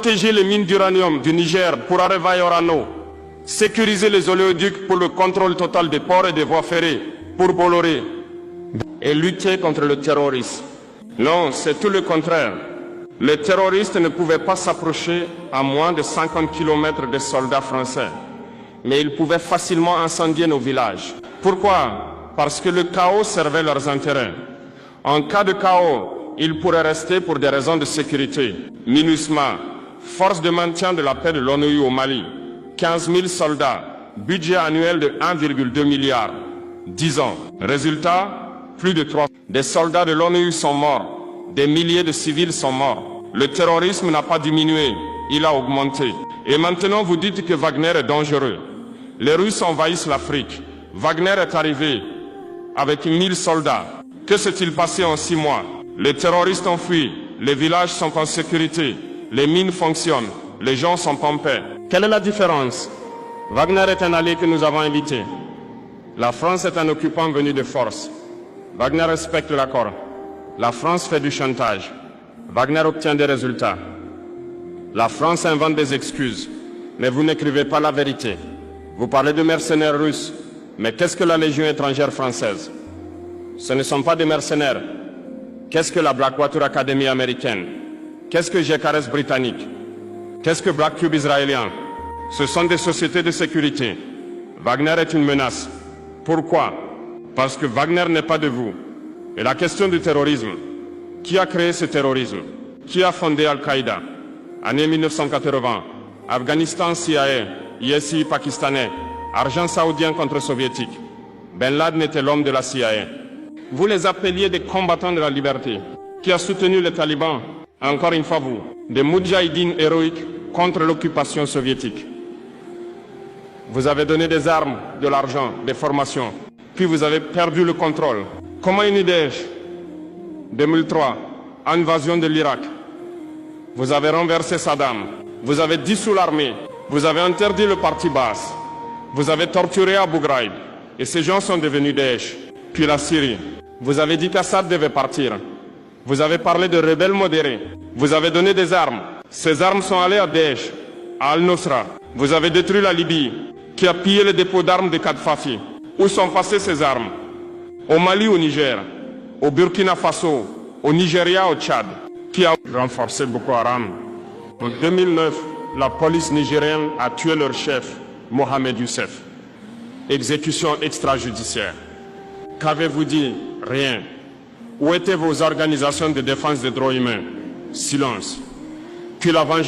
protéger les mines d'uranium du Niger pour arriver à Orano, sécuriser les oléoducs pour le contrôle total des ports et des voies ferrées pour Bolloré, et lutter contre le terrorisme. Non, c'est tout le contraire. Les terroristes ne pouvaient pas s'approcher à moins de 50 km des soldats français, mais ils pouvaient facilement incendier nos villages. Pourquoi? Parce que le chaos servait leurs intérêts. En cas de chaos, ils pourraient rester pour des raisons de sécurité. MINUSMA, force de maintien de la paix de l'ONU au Mali, 15 000 soldats, budget annuel de 1,2 milliard, 10 ans. Résultat, plus de 3. Des soldats de l'ONU sont morts, des milliers de civils sont morts. Le terrorisme n'a pas diminué, il a augmenté. Et maintenant vous dites que Wagner est dangereux. Les Russes envahissent l'Afrique. Wagner est arrivé avec 1000 soldats. Que s'est-il passé en 6 mois? Les terroristes ont fui, les villages sont en sécurité, les mines fonctionnent, les gens sont en paix. Quelle est la différence? Wagner est un allié que nous avons invité. La France est un occupant venu de force. Wagner respecte l'accord. La France fait du chantage. Wagner obtient des résultats. La France invente des excuses. Mais vous n'écrivez pas la vérité. Vous parlez de mercenaires russes. Mais qu'est-ce que la Légion étrangère française? Ce ne sont pas des mercenaires. Qu'est-ce que la Blackwater Academy américaine? Qu'est-ce que GCARES britannique? Qu'est-ce que Black Cube israélien? Ce sont des sociétés de sécurité. Wagner est une menace. Pourquoi? Parce que Wagner n'est pas de vous. Et la question du terrorisme, qui a créé ce terrorisme? Qui a fondé Al-Qaïda? Année 1980, Afghanistan, CIA, ISI pakistanais, argent saoudien contre soviétique. Ben Laden était l'homme de la CIA. Vous les appeliez des combattants de la liberté. Qui a soutenu les talibans? Encore une fois vous, des moudjahidines héroïques contre l'occupation soviétique. Vous avez donné des armes, de l'argent, des formations. Puis vous avez perdu le contrôle. Comment une idée? 2003, invasion de l'Irak. Vous avez renversé Saddam. Vous avez dissous l'armée. Vous avez interdit le parti Baas. Vous avez torturé Abu Ghraib. Et ces gens sont devenus Daesh. Puis la Syrie. Vous avez dit qu'Assad devait partir. Vous avez parlé de rebelles modérés. Vous avez donné des armes. Ces armes sont allées à Daesh, à Al-Nusra. Vous avez détruit la Libye, qui a pillé les dépôts d'armes de Kadhafi. Où sont passées ces armes? Au Mali, au Niger, au Burkina Faso, au Nigeria, au Tchad. Qui a renforcé Boko Haram? En 2009, la police nigérienne a tué leur chef, Mohamed Youssef. Exécution extrajudiciaire. Qu'avez-vous dit? Rien. Où étaient vos organisations de défense des droits humains? Silence. Puis la vengeance